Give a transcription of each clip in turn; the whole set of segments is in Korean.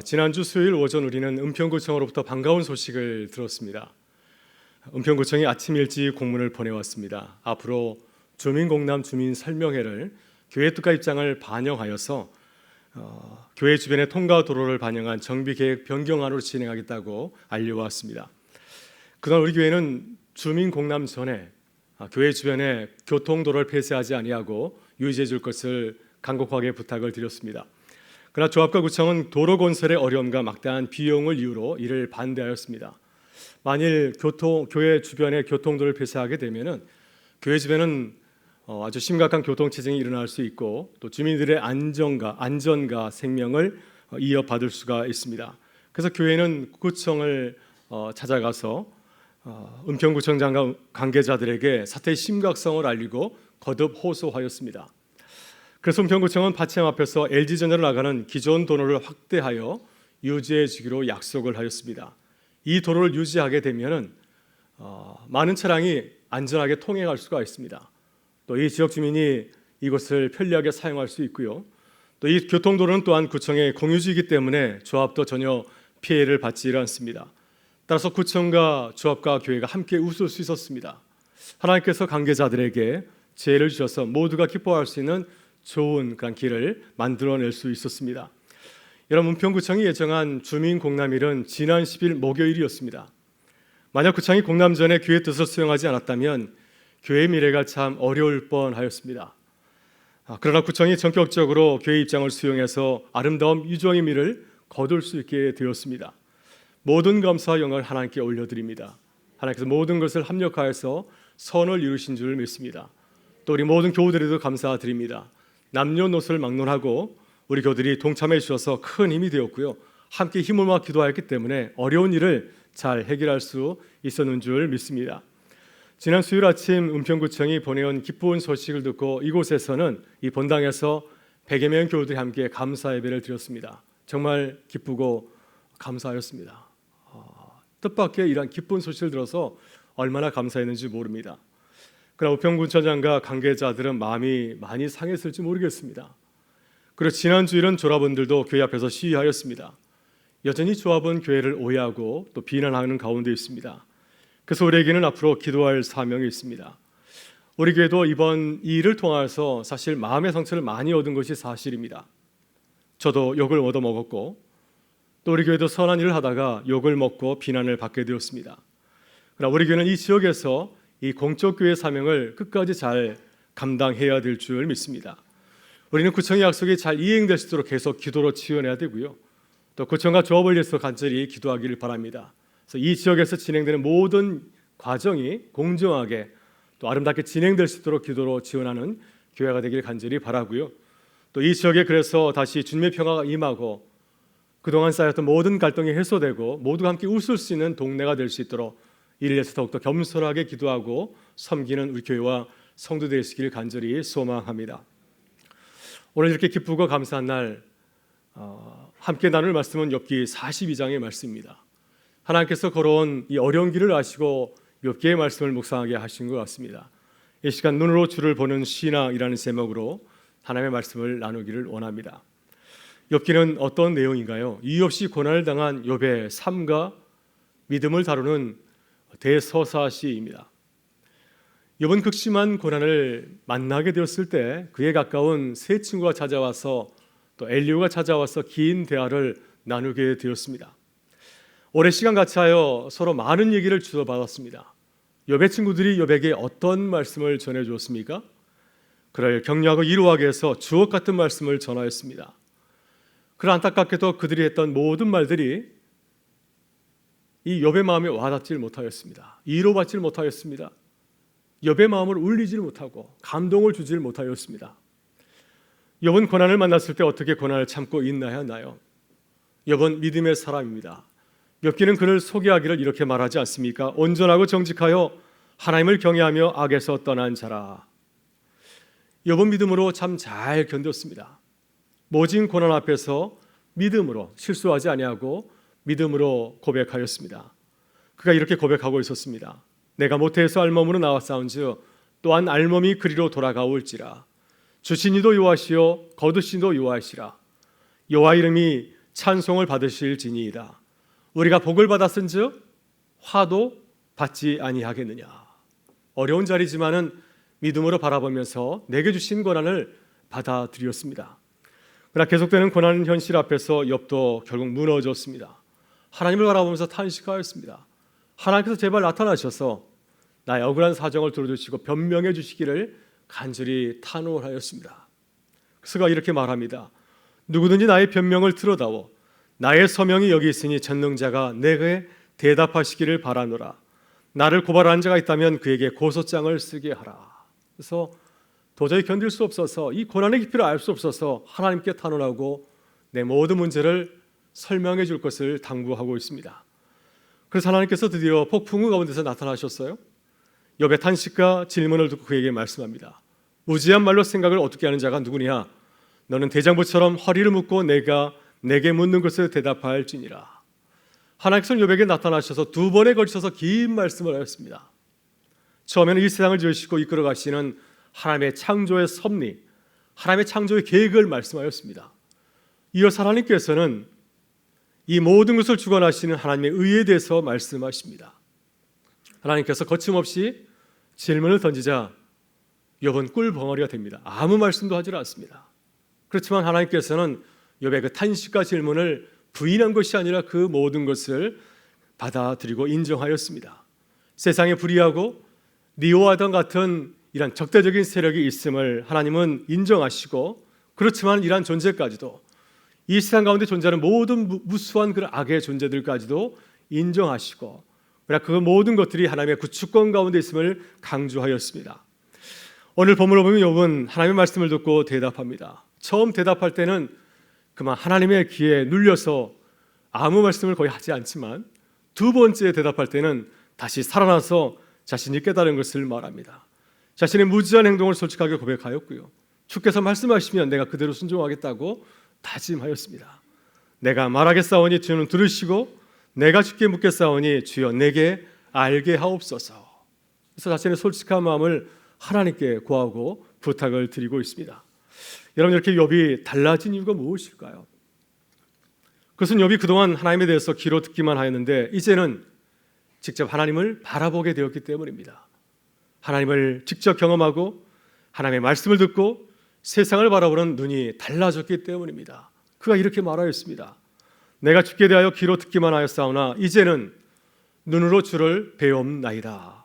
지난주 수요일 오전 우리는 은평구청으로부터 반가운 소식을 들었습니다. 은평구청이 아침 일찍 공문을 보내왔습니다. 앞으로 주민공람 주민설명회를 교회 뜻과 입장을 반영하여서 교회 주변의 통과 도로를 반영한 정비계획 변경안으로 진행하겠다고 알려왔습니다. 그동안 우리 교회는 주민공람 전에 교회 주변에 교통도로를 폐쇄하지 아니하고 유지해 줄 것을 간곡하게 부탁을 드렸습니다. 그러나 조합과 구청은 도로 건설의 어려움과 막대한 비용을 이유로 이를 반대하였습니다. 만일 교회 주변에 교통도로를 폐쇄하게 되면은 교회 주변은 아주 심각한 교통체증이 일어날 수 있고 또 주민들의 안전과 생명을 이어받을 수가 있습니다. 그래서 교회는 구청을 찾아가서 은평구청장과 관계자들에게 사태의 심각성을 알리고 거듭 호소하였습니다. 그래서 은평구청은 파채 앞에서 LG전자로 나가는 기존 도로를 확대하여 유지해 주기로 약속을 하였습니다. 이 도로를 유지하게 되면 많은 차량이 안전하게 통행할 수가 있습니다. 또 이 지역 주민이 이곳을 편리하게 사용할 수 있고요. 또 이 교통도로는 또한 구청의 공유지이기 때문에 조합도 전혀 피해를 받지 않습니다. 따라서 구청과 조합과 교회가 함께 웃을 수 있었습니다. 하나님께서 관계자들에게 지혜를 주셔서 모두가 기뻐할 수 있는 좋은 그런 길을 만들어낼 수 있었습니다. 여러분, 은평구청이 예정한 주민공람일은 지난 10일 목요일이었습니다. 만약 구청이 공람 전에 교회 뜻을 수용하지 않았다면 교회의 미래가 참 어려울 뻔하였습니다. 그러나 구청이 전격적으로 교회 입장을 수용해서 아름다운 유종의 미를 거둘 수 있게 되었습니다. 모든 감사와 영광을 하나님께 올려드립니다. 하나님께서 모든 것을 합력하여서 선을 이루신 줄 믿습니다. 또 우리 모든 교우들에도 감사드립니다. 남녀노소를 막론하고 우리 교우들이 동참해 주셔서 큰 힘이 되었고요. 함께 힘을 모아 기도하였기 때문에 어려운 일을 잘 해결할 수 있었는 줄 믿습니다. 지난 수요일 아침 은평구청이 보내온 기쁜 소식을 듣고 이곳에서는 이 본당에서 100여 명 교우들이 함께 감사 예배를 드렸습니다. 정말 기쁘고 감사하였습니다. 뜻밖의 이러한 기쁜 소식을 들어서 얼마나 감사했는지 모릅니다. 그러나 은평구청장과 관계자들은 마음이 많이 상했을지 모르겠습니다. 그리고 지난 주일은 조합원들도 교회 앞에서 시위하였습니다. 여전히 조합은 교회를 오해하고 또 비난하는 가운데 있습니다. 그래서 우리에게는 앞으로 기도할 사명이 있습니다. 우리 교회도 이번 이 일을 통해서 사실 마음의 상처를 많이 얻은 것이 사실입니다. 저도 욕을 얻어먹었고 또 우리 교회도 선한 일을 하다가 욕을 먹고 비난을 받게 되었습니다. 그러나 우리 교회는 이 지역에서 이 공적교회 사명을 끝까지 잘 감당해야 될 줄 믿습니다. 우리는 구청의 약속이 잘 이행될 수 있도록 계속 기도로 지원해야 되고요. 또 구청과 조합을 위해서 간절히 기도하기를 바랍니다. 그래서 이 지역에서 진행되는 모든 과정이 공정하게 또 아름답게 진행될 수 있도록 기도로 지원하는 교회가 되길 간절히 바라고요. 또 이 지역에 그래서 다시 주님의 평화가 임하고 그동안 쌓였던 모든 갈등이 해소되고 모두가 함께 웃을 수 있는 동네가 될 수 있도록 이를 위해서 더욱더 겸손하게 기도하고 섬기는 우리 교회와 성도 되시길 간절히 소망합니다. 오늘 이렇게 기쁘고 감사한 날 함께 나눌 말씀은 욥기 42장의 말씀입니다. 하나님께서 걸어온 이 어려운 길을 아시고 욥기의 말씀을 묵상하게 하신 것 같습니다. 이 시간 눈으로 주를 보는 신앙이라는 제목으로 하나님의 말씀을 나누기를 원합니다. 욥기는 어떤 내용인가요? 이유 없이 고난을 당한 욥의 삶과 믿음을 다루는 대서사시입니다. 욥은 극심한 고난을 만나게 되었을 때 그에 가까운 세 친구가 찾아와서 또 엘리후가 찾아와서 긴 대화를 나누게 되었습니다. 오랜 시간 같이 하여 서로 많은 얘기를 주고받았습니다. 욥의 친구들이 욥에게 어떤 말씀을 전해주었습니까? 그를 격려하고 위로하기 위해서 주옥 같은 말씀을 전하였습니다. 그러나 안타깝게도 그들이 했던 모든 말들이 이 욥의 마음에 와닿지 못하였습니다. 위로받지 못하였습니다. 욥의 마음을 울리지 못하고 감동을 주지 못하였습니다. 욥은 고난을 만났을 때 어떻게 고난을 참고 있나야 하나요? 욥은 믿음의 사람입니다. 욥기는 그를 소개하기를 이렇게 말하지 않습니까? 온전하고 정직하여 하나님을 경외하며 악에서 떠난 자라. 욥은 믿음으로 참 잘 견뎠습니다. 모진 고난 앞에서 믿음으로 실수하지 아니하고 믿음으로 고백하였습니다. 그가 이렇게 고백하고 있었습니다. 내가 모태에서 알몸으로 나왔사온즉 또한 알몸이 그리로 돌아가올지라. 주신 이도 여호와시요 거두신 이도 여호와시라. 여호와 이름이 찬송을 받으실지니이다. 우리가 복을 받았은즉 화도 받지 아니하겠느냐. 어려운 자리지만은 믿음으로 바라보면서 내게 주신 고난을 받아들였습니다. 그러나 계속되는 고난 현실 앞에서 욥도 결국 무너졌습니다. 하나님을 바라보면서 탄식하였습니다. 하나님께서 제발 나타나셔서 나의 억울한 사정을 들어주시고 변명해 주시기를 간절히 탄원하였습니다. 그가 이렇게 말합니다. 누구든지 나의 변명을 들어다오 나의 서명이 여기 있으니 전능자가 내게 대답하시기를 바라노라. 나를 고발한 자가 있다면 그에게 고소장을 쓰게 하라. 그래서 도저히 견딜 수 없어서 이 고난의 깊이를 알 수 없어서 하나님께 탄원하고 내 모든 문제를 설명해 줄 것을 당부하고 있습니다. 그래서 하나님께서 드디어 폭풍우 가운데서 나타나셨어요. 욥의 탄식과 질문을 듣고 그에게 말씀합니다. 무지한 말로 생각을 어떻게 하는 자가 누구냐? 너는 대장부처럼 허리를 묶고 내가 내게 묻는 것을 대답할지니라. 하나님께서는 욥에게 나타나셔서 두 번에 걸쳐서 긴 말씀을 하였습니다. 처음에는 이 세상을 지으시고 이끌어 가시는 하나님의 창조의 섭리, 하나님의 창조의 계획을 말씀하였습니다. 이어서 하나님께서는 이 모든 것을 주관하시는 하나님의 의에 대해서 말씀하십니다. 하나님께서 거침없이 질문을 던지자 욥은 꿀벙어리가 됩니다. 아무 말씀도 하지 않습니다. 그렇지만 하나님께서는 욥의 그 탄식과 질문을 부인한 것이 아니라 그 모든 것을 받아들이고 인정하였습니다. 세상에 불의하고 리오아당 같은 이런 적대적인 세력이 있음을 하나님은 인정하시고, 그렇지만 이러한 존재까지도 이 세상 가운데 존재하는 모든 무수한 그런 악의 존재들까지도 인정하시고, 그러나 그 모든 것들이 하나님의 구축권 가운데 있음을 강조하였습니다. 오늘 본문을 보면 욥은 하나님의 말씀을 듣고 대답합니다. 처음 대답할 때는 그만 하나님의 귀에 눌려서 아무 말씀을 거의 하지 않지만 두 번째 대답할 때는 다시 살아나서 자신이 깨달은 것을 말합니다. 자신의 무지한 행동을 솔직하게 고백하였고요. 주께서 말씀하시면 내가 그대로 순종하겠다고 다짐하였습니다. 내가 말하겠사오니 주는 들으시고 내가 주께 묻겠사오니 주여 내게 알게 하옵소서. 그래서 자신의 솔직한 마음을 하나님께 구하고 부탁을 드리고 있습니다. 여러분, 이렇게 욥이 달라진 이유가 무엇일까요? 그것은 욥이 그동안 하나님에 대해서 귀로 듣기만 하였는데 이제는 직접 하나님을 바라보게 되었기 때문입니다. 하나님을 직접 경험하고 하나님의 말씀을 듣고 세상을 바라보는 눈이 달라졌기 때문입니다. 그가 이렇게 말하였습니다. 내가 주께 대하여 귀로 듣기만 하였사오나 이제는 눈으로 주를 배움나이다.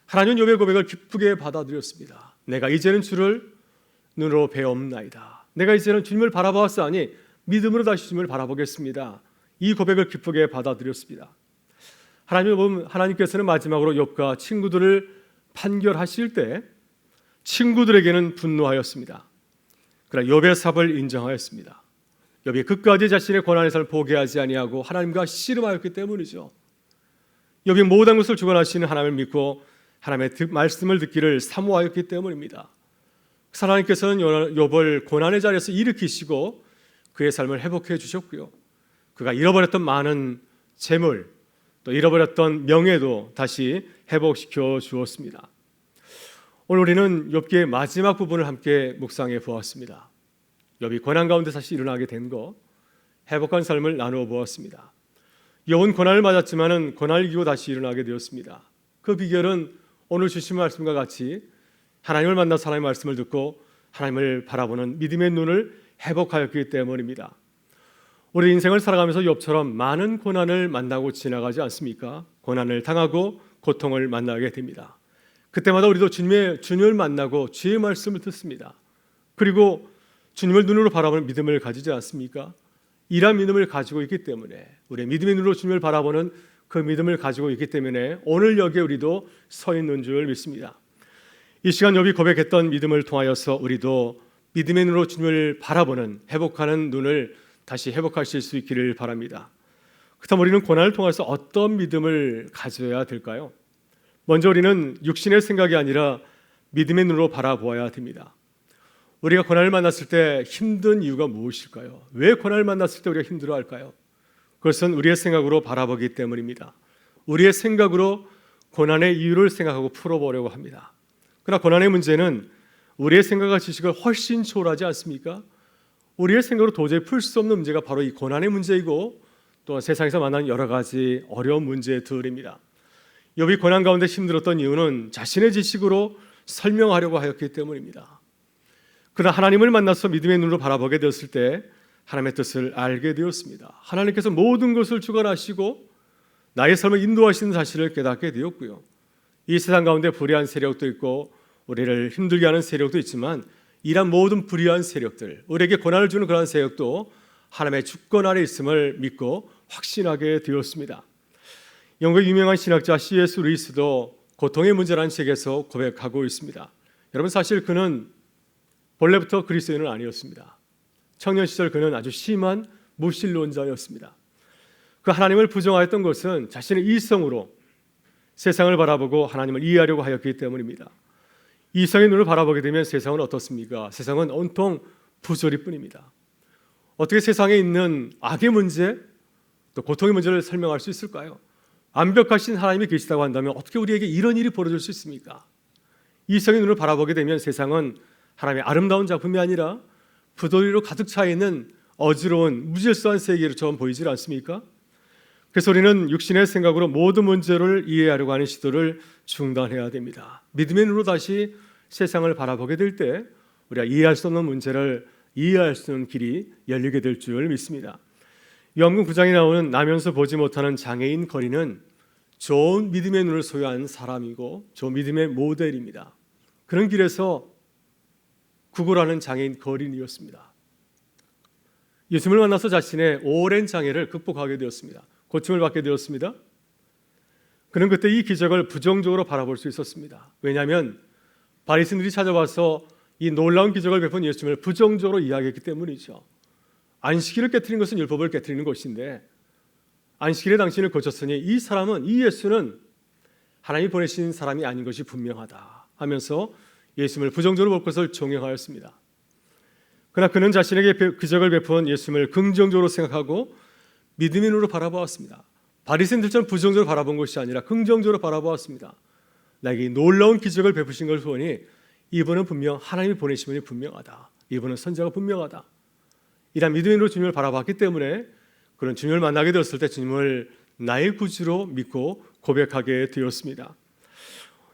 하나님은 욥의 고백을 기쁘게 받아들였습니다. 내가 이제는 주를 눈으로 배움나이다. 내가 이제는 주님을 바라보았사오니 믿음으로 다시 주님을 바라보겠습니다. 이 고백을 기쁘게 받아들였습니다. 하나님께서는 마지막으로 욥과 친구들을 판결하실 때 친구들에게는 분노하였습니다. 그러나 욥의 삽을 인정하였습니다. 욥이 끝까지 자신의 고난의 삶을 포기하지 아니하고 하나님과 씨름하였기 때문이죠. 욥이 모든 것을 주관하시는 하나님을 믿고 하나님의 말씀을 듣기를 사모하였기 때문입니다. 하나님께서는 욥을 고난의 자리에서 일으키시고 그의 삶을 회복해 주셨고요. 그가 잃어버렸던 많은 재물, 또 잃어버렸던 명예도 다시 회복시켜 주었습니다. 오늘 우리는 욥기의 마지막 부분을 함께 묵상해 보았습니다. 욥이 고난 가운데 다시 일어나게 된 것, 회복한 삶을 나누어 보았습니다. 욥은 고난을 맞았지만은 고난을 이기고 다시 일어나게 되었습니다. 그 비결은 오늘 주신 말씀과 같이 하나님을 만나서 하나님의 말씀을 듣고 하나님을 바라보는 믿음의 눈을 회복하였기 때문입니다. 우리 인생을 살아가면서 욥처럼 많은 고난을 만나고 지나가지 않습니까? 고난을 당하고 고통을 만나게 됩니다. 그때마다 우리도 주님을 만나고 주의 말씀을 듣습니다. 그리고 주님을 눈으로 바라보는 믿음을 가지지 않습니까? 이러한 믿음을 가지고 있기 때문에, 우리의 믿음의 눈으로 주님을 바라보는 그 믿음을 가지고 있기 때문에 오늘 여기에 우리도 서 있는 줄 믿습니다. 이 시간 욥이 고백했던 믿음을 통하여서 우리도 믿음의 눈으로 주님을 바라보는 회복하는 눈을 다시 회복하실 수 있기를 바랍니다. 그렇다면 우리는 고난을 통해서 어떤 믿음을 가져야 될까요? 먼저 우리는 육신의 생각이 아니라 믿음의 눈으로 바라보아야 됩니다. 우리가 고난을 만났을 때 힘든 이유가 무엇일까요? 왜 고난을 만났을 때 우리가 힘들어할까요? 그것은 우리의 생각으로 바라보기 때문입니다. 우리의 생각으로 고난의 이유를 생각하고 풀어보려고 합니다. 그러나 고난의 문제는 우리의 생각과 지식을 훨씬 초월하지 않습니까? 우리의 생각으로 도저히 풀 수 없는 문제가 바로 이 고난의 문제이고 또 세상에서 만나는 여러 가지 어려운 문제들입니다. 욥이 고난 가운데 힘들었던 이유는 자신의 지식으로 설명하려고 하였기 때문입니다. 그러나 하나님을 만나서 믿음의 눈으로 바라보게 되었을 때 하나님의 뜻을 알게 되었습니다. 하나님께서 모든 것을 주관하시고 나의 삶을 인도하시는 사실을 깨닫게 되었고요. 이 세상 가운데 불의한 세력도 있고 우리를 힘들게 하는 세력도 있지만 이런 모든 불의한 세력들, 우리에게 고난을 주는 그러한 세력도 하나님의 주권 아래 있음을 믿고 확신하게 되었습니다. 영국의 유명한 신학자 C.S. 루이스도 고통의 문제라는 책에서 고백하고 있습니다. 여러분, 사실 그는 본래부터 그리스도인은 아니었습니다. 청년 시절 그는 아주 심한 무신론자였습니다. 그 하나님을 부정하였던 것은 자신의 이성으로 세상을 바라보고 하나님을 이해하려고 하였기 때문입니다. 이성의 눈을 바라보게 되면 세상은 어떻습니까? 세상은 온통 부조리뿐입니다. 어떻게 세상에 있는 악의 문제, 또 고통의 문제를 설명할 수 있을까요? 완벽하신 하나님이 계시다고 한다면 어떻게 우리에게 이런 일이 벌어질 수 있습니까? 이성의 눈을 바라보게 되면 세상은 하나님의 아름다운 작품이 아니라 부조리로 가득 차 있는 어지러운 무질서한 세계로처럼 보이질 않습니까? 그래서 우리는 육신의 생각으로 모든 문제를 이해하려고 하는 시도를 중단해야 됩니다. 믿음의 눈으로 다시 세상을 바라보게 될 때 우리가 이해할 수 없는 문제를 이해할 수 있는 길이 열리게 될 줄 믿습니다. 요한복음 9장에 나오는 나면서 보지 못하는 장애인 거리는 좋은 믿음의 눈을 소유한 사람이고 좋은 믿음의 모델입니다. 그런 길에서 구걸하는 장애인 거린이었습니다. 예수님을 만나서 자신의 오랜 장애를 극복하게 되었습니다. 고침을 받게 되었습니다. 그는 그때 이 기적을 부정적으로 바라볼 수 있었습니다. 왜냐하면 바리새인들이 찾아와서 이 놀라운 기적을 베푼 예수님을 부정적으로 이야기했기 때문이죠. 안식일을 깨트린 것은 율법을 깨트리는 것인데 안식일에 당신을 고쳤으니 이 사람은, 이 예수는 하나님이 보내신 사람이 아닌 것이 분명하다 하면서 예수님을 부정적으로 볼 것을 종용하였습니다. 그러나 그는 자신에게 기적을 베푼 예수님을 긍정적으로 생각하고 믿음의 눈으로 바라보았습니다. 바리새인들처럼 부정적으로 바라본 것이 아니라 긍정적으로 바라보았습니다. 나에게 놀라운 기적을 베푸신 것을 보니 이분은 분명 하나님이 보내신 분이 분명하다. 이분은 선자가 분명하다. 이런 믿음의 눈으로 주님을 바라봤기 때문에 그런 주님을 만나게 되었을 때 주님을 나의 구주로 믿고 고백하게 되었습니다.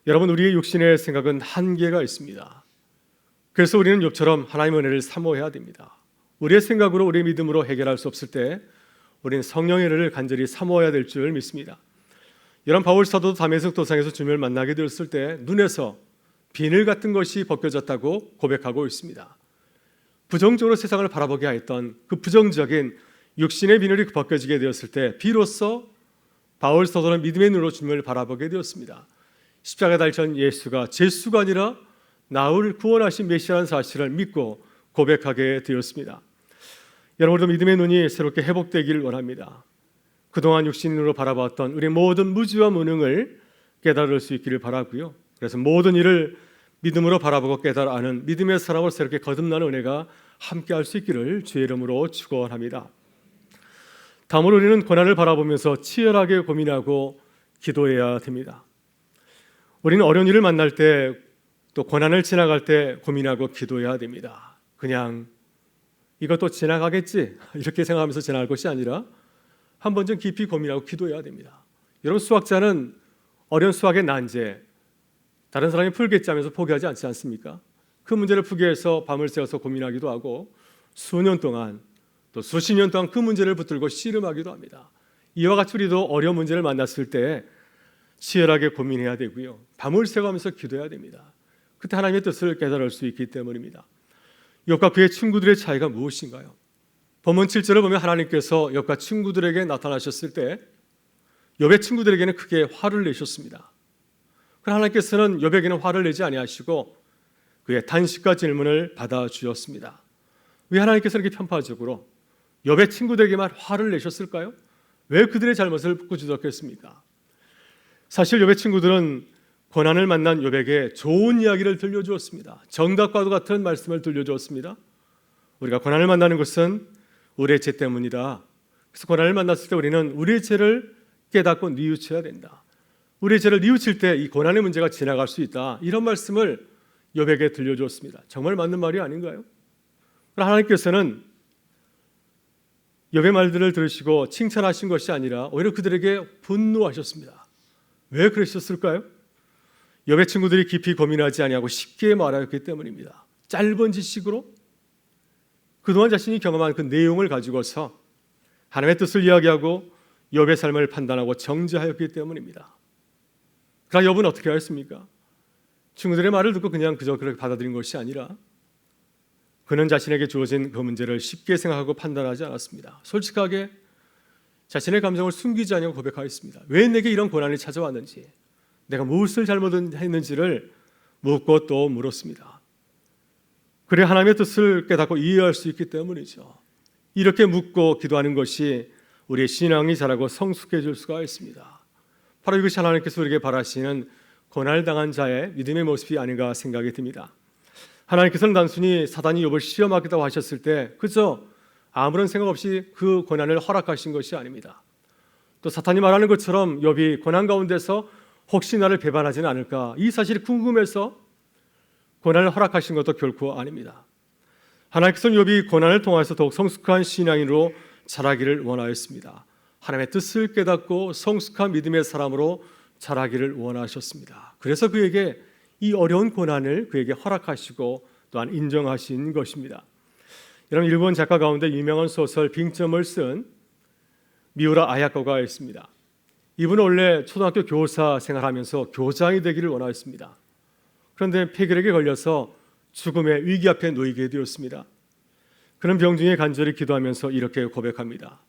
여러분, 우리의 육신의 생각은 한계가 있습니다. 그래서 우리는 욥처럼 하나님의 은혜를 사모해야 됩니다. 우리의 생각으로, 우리의 믿음으로 해결할 수 없을 때 우리는 성령의 은혜를 간절히 사모해야 될 줄 믿습니다. 여러분, 바울 사도도 다메섹 도상에서 주님을 만나게 되었을 때 눈에서 비늘 같은 것이 벗겨졌다고 고백하고 있습니다. 부정적으로 세상을 바라보게 하였던 그 부정적인 육신의 비늘이 벗겨지게 되었을 때 비로소 바울 사도는 믿음의 눈으로 주님을 바라보게 되었습니다. 십자가에 달린 예수가 제수가 아니라 나를 구원하신 메시아라는 사실을 믿고 고백하게 되었습니다. 여러분도 믿음의 눈이 새롭게 회복되기를 원합니다. 그동안 육신으로 바라봤던 우리 모든 무지와 무능을 깨달을 수 있기를 바라고요. 그래서 모든 일을 믿음으로 바라보고 깨달아 아는 믿음의 사람으로 새롭게 거듭나는 은혜가 함께할 수 있기를 주의 이름으로 축원합니다. 다음으로 우리는 고난을 바라보면서 치열하게 고민하고 기도해야 됩니다. 우리는 어려운 일을 만날 때 또 고난을 지나갈 때 고민하고 기도해야 됩니다. 그냥 이것도 지나가겠지 이렇게 생각하면서 지나갈 것이 아니라 한 번 좀 깊이 고민하고 기도해야 됩니다. 여러분, 수학자는 어려운 수학의 난제 다른 사람이 풀겠지 하면서 포기하지 않지 않습니까? 그 문제를 풀기 위해서 밤을 새워서 고민하기도 하고 수년 동안 또 수십 년 동안 그 문제를 붙들고 씨름하기도 합니다. 이와 같이 우리도 어려운 문제를 만났을 때 치열하게 고민해야 되고요. 밤을 새워가면서 기도해야 됩니다. 그때 하나님의 뜻을 깨달을 수 있기 때문입니다. 욥과 그의 친구들의 차이가 무엇인가요? 본문 7절을 보면 하나님께서 욥과 친구들에게 나타나셨을 때 욥의 친구들에게는 크게 화를 내셨습니다. 그러나 하나님께서는 욥에게는 화를 내지 아니하시고 그의 단식과 질문을 받아주셨습니다. 왜 하나님께서 이렇게 편파적으로 욥의 친구들에게만 화를 내셨을까요? 왜 그들의 잘못을 꾸짖었겠습니까? 사실 욥의 친구들은 고난을 만난 욥에게 좋은 이야기를 들려주었습니다. 정답과도 같은 말씀을 들려주었습니다. 우리가 고난을 만나는 것은 우리의 죄 때문이다. 그래서 고난을 만났을 때 우리는 우리의 죄를 깨닫고 뉘우쳐야 된다. 우리의 죄를 뉘우칠 때 이 고난의 문제가 지나갈 수 있다. 이런 말씀을 욥에게 들려주었습니다. 정말 맞는 말이 아닌가요? 하나님께서는 욥의 말들을 들으시고 칭찬하신 것이 아니라 오히려 그들에게 분노하셨습니다. 왜 그러셨을까요? 욥의 친구들이 깊이 고민하지 아니하고 쉽게 말하였기 때문입니다. 짧은 지식으로 그동안 자신이 경험한 그 내용을 가지고서 하나님의 뜻을 이야기하고 욥의 삶을 판단하고 정죄하였기 때문입니다. 그러나 욥은 어떻게 하였습니까? 친구들의 말을 듣고 그저 그렇게 받아들인 것이 아니라 그는 자신에게 주어진 그 문제를 쉽게 생각하고 판단하지 않았습니다. 솔직하게 자신의 감정을 숨기지 아니하고 고백하였습니다. 왜 내게 이런 고난이 찾아왔는지, 내가 무엇을 잘못했는지를 묻고 또 물었습니다. 그래 하나님의 뜻을 깨닫고 이해할 수 있기 때문이죠. 이렇게 묻고 기도하는 것이 우리의 신앙이 자라고 성숙해질 수가 있습니다. 바로 이것이 하나님께서 우리에게 바라시는 고난을 당한 자의 믿음의 모습이 아닌가 생각이 듭니다. 하나님께서는 단순히 사단이 욥을 시험하겠다고 하셨을 때 그저 아무런 생각 없이 그 고난을 허락하신 것이 아닙니다. 또 사탄이 말하는 것처럼 욥이 고난 가운데서 혹시 나를 배반하지는 않을까 이 사실이 궁금해서 고난을 허락하신 것도 결코 아닙니다. 하나님께서는 욥이 고난을 통해서 더욱 성숙한 신앙인으로 자라기를 원하였습니다. 하나님의 뜻을 깨닫고 성숙한 믿음의 사람으로 자라기를 원하셨습니다. 그래서 그에게 이 어려운 고난을 그에게 허락하시고 또한 인정하신 것입니다. 여러분, 일본 작가 가운데 유명한 소설 빙점을 쓴 미우라 아야코가 있습니다. 이분은 원래 초등학교 교사 생활하면서 교장이 되기를 원하였습니다. 그런데 폐결핵에 걸려서 죽음의 위기 앞에 놓이게 되었습니다. 그는 병 중에 간절히 기도하면서 이렇게 고백합니다.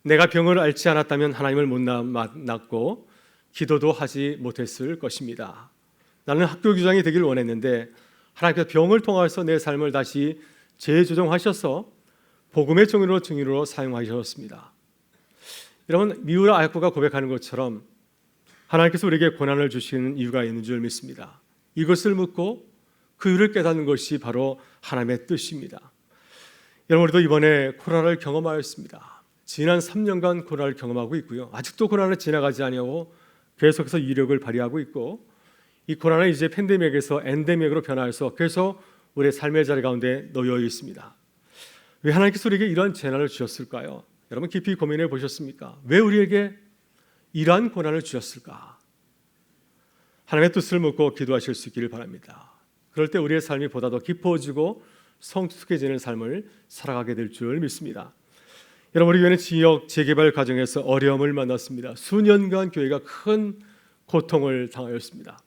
내가 병을 앓지 않았다면 하나님을 못 만났고 기도도 하지 못했을 것입니다. 나는 학교 교장이 되길 원했는데 하나님께서 병을 통해서 내 삶을 다시 재조정하셔서 복음의 증인으로 사용하셨습니다. 여러분, 미우라 아야코가 고백하는 것처럼 하나님께서 우리에게 고난을 주시는 이유가 있는 줄 믿습니다. 이것을 묻고 그 이유를 깨닫는 것이 바로 하나님의 뜻입니다. 여러분, 우리도 이번에 코로나를 경험하였습니다. 지난 3년간 코로나를 경험하고 있고요. 아직도 코로나는 지나가지 아니하고 계속해서 이력을 발휘하고 있고 이 코로나는 이제 팬데믹에서 엔데믹으로 변화해서 계속 우리의 삶의 자리 가운데 놓여 있습니다. 왜 하나님께서 우리에게 이러한 재난을 주셨을까요? 여러분 깊이 고민해 보셨습니까? 왜 우리에게 이러한 고난을 주셨을까? 하나님의 뜻을 묻고 기도하실 수 있기를 바랍니다. 그럴 때 우리의 삶이 보다 더 깊어지고 성숙해지는 삶을 살아가게 될 줄 믿습니다. 여러분, 우리 교회는 지역 재개발 과정에서 어려움을 만났습니다. 수년간 교회가 큰 고통을 당하였습니다.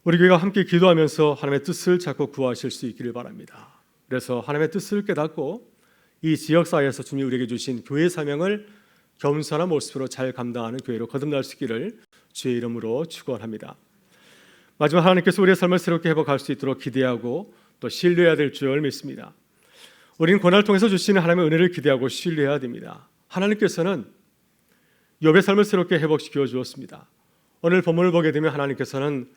우리 교회가 함께 기도하면서 하나님의 뜻을 찾고 구하실 수 있기를 바랍니다. 그래서 하나님의 뜻을 깨닫고 이 지역사회에서 주님이 우리에게 주신 교회 사명을 겸손한 모습으로 잘 감당하는 교회로 거듭날 수 있기를 주의 이름으로 축원합니다. 마지막, 하나님께서 우리의 삶을 새롭게 회복할 수 있도록 기대하고 또 신뢰해야 될 줄 믿습니다. 우리는 고난을 통해서 주시는 하나님의 은혜를 기대하고 신뢰해야 됩니다. 하나님께서는 욥의 삶을 새롭게 회복시켜 주었습니다. 오늘 본문을 보게 되면 하나님께서는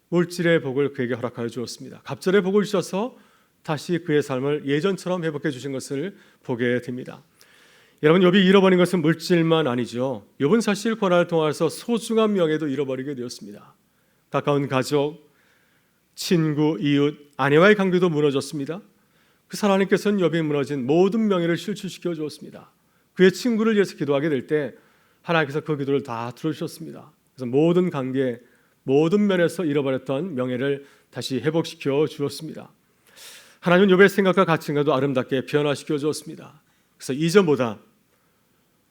물질의 복을 그에게 허락하여 주었습니다. 갑절의 복을 주셔서 다시 그의 삶을 예전처럼 회복해 주신 것을 보게 됩니다. 여러분, 욥이 잃어버린 것은 물질만 아니죠. 욥은 사실 고난을 통해서 소중한 명예도 잃어버리게 되었습니다. 가까운 가족, 친구, 이웃, 아내와의 관계도 무너졌습니다. 그 하나님께서는 욥이 무너진 모든 명예를 실추시켜 주었습니다. 그의 친구를 위해서 기도하게 될 때 하나님께서 그 기도를 다 들어주셨습니다. 그래서 모든 관계, 모든 면에서 잃어버렸던 명예를 다시 회복시켜 주었습니다. 하나님은 욥의 생각과 가치관도 아름답게 변화시켜 주었습니다. 그래서 이전보다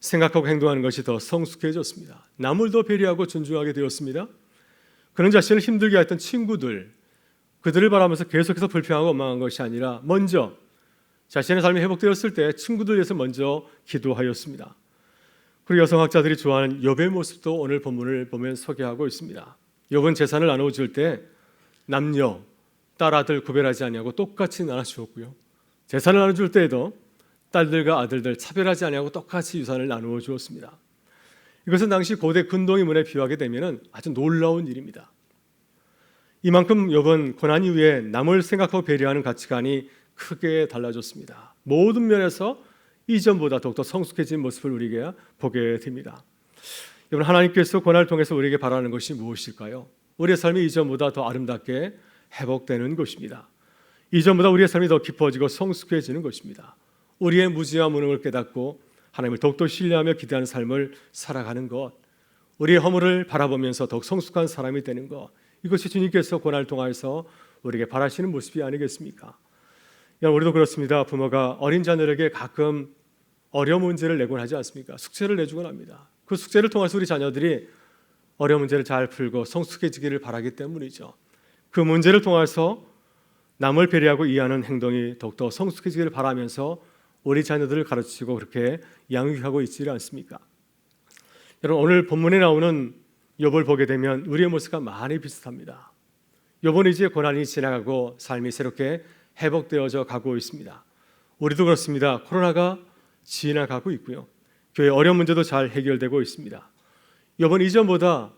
생각하고 행동하는 것이 더 성숙해졌습니다. 남을 더 배려하고 존중하게 되었습니다. 그는 자신을 힘들게 했던 친구들, 그들을 바라면서 계속해서 불평하고 원망한 것이 아니라 먼저 자신의 삶이 회복되었을 때 친구들 위해서 먼저 기도하였습니다. 그리고 여성학자들이 좋아하는 욥의 모습도 오늘 본문을 보면 소개하고 있습니다. 욥은 재산을 나누어줄 때 남녀, 딸, 아들 구별하지 아니하고 똑같이 나눠주었고요. 재산을 나눠줄 때에도 딸들과 아들들 차별하지 아니하고 똑같이 유산을 나누어 주었습니다. 이것은 당시 고대 근동의 문에 비유하게 되면 아주 놀라운 일입니다. 이만큼 욥은 고난 이후에 남을 생각하고 배려하는 가치관이 크게 달라졌습니다. 모든 면에서 이전보다 더욱더 성숙해진 모습을 우리에게 보게 됩니다. 여러분, 하나님께서 고난을 통해서 우리에게 바라는 것이 무엇일까요? 우리의 삶이 이전보다 더 아름답게 회복되는 것입니다. 이전보다 우리의 삶이 더 깊어지고 성숙해지는 것입니다. 우리의 무지와 무능을 깨닫고 하나님을 더욱더 신뢰하며 기대하는 삶을 살아가는 것, 우리의 허물을 바라보면서 더욱 성숙한 사람이 되는 것, 이것이 주님께서 고난을 통하여서 우리에게 바라시는 모습이 아니겠습니까? 우리도 그렇습니다. 부모가 어린 자녀에게 가끔 어려운 문제를 내곤 하지 않습니까? 숙제를 내주곤 합니다. 그 숙제를 통해서 우리 자녀들이 어려운 문제를 잘 풀고 성숙해지기를 바라기 때문이죠. 그 문제를 통해서 남을 배려하고 이해하는 행동이 더욱더 성숙해지기를 바라면서 우리 자녀들을 가르치고 그렇게 양육하고 있지 않습니까? 여러분, 오늘 본문에 나오는 욥을 보게 되면 우리의 모습과 많이 비슷합니다. 욥은 이제 고난이 지나가고 삶이 새롭게 회복되어져 가고 있습니다. 우리도 그렇습니다. 코로나가 지나가고 있고요. 교회 어려운 문제도 잘 해결되고 있습니다. 욥은 이전보다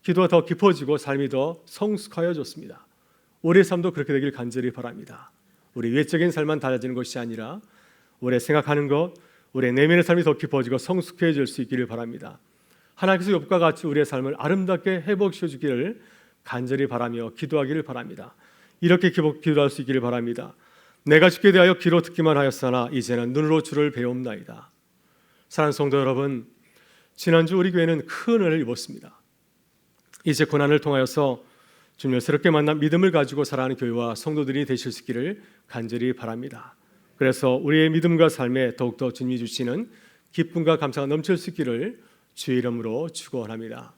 기도가 더 깊어지고 삶이 더 성숙하여졌습니다. 우리의 삶도 그렇게 되길 간절히 바랍니다. 우리 외적인 삶만 달라지는 것이 아니라 우리의 생각하는 것, 우리의 내면의 삶이 더 깊어지고 성숙해질 수 있기를 바랍니다. 하나님께서 욥과 같이 우리의 삶을 아름답게 회복시켜 주기를 간절히 바라며 기도하기를 바랍니다. 이렇게 기도할 수 있기를 바랍니다. 내가 주께 대하여 귀로 듣기만 하였으나 이제는 눈으로 주를 배움나이다. 사랑하는 성도 여러분, 지난주 우리 교회는 큰 은혜를 입었습니다. 이제 고난을 통하여서 주님을 새롭게 만난 믿음을 가지고 살아가는 교회와 성도들이 되실 수 있기를 간절히 바랍니다. 그래서 우리의 믿음과 삶에 더욱더 주님이 주시는 기쁨과 감사가 넘칠 수 있기를 주의 이름으로 축원합니다.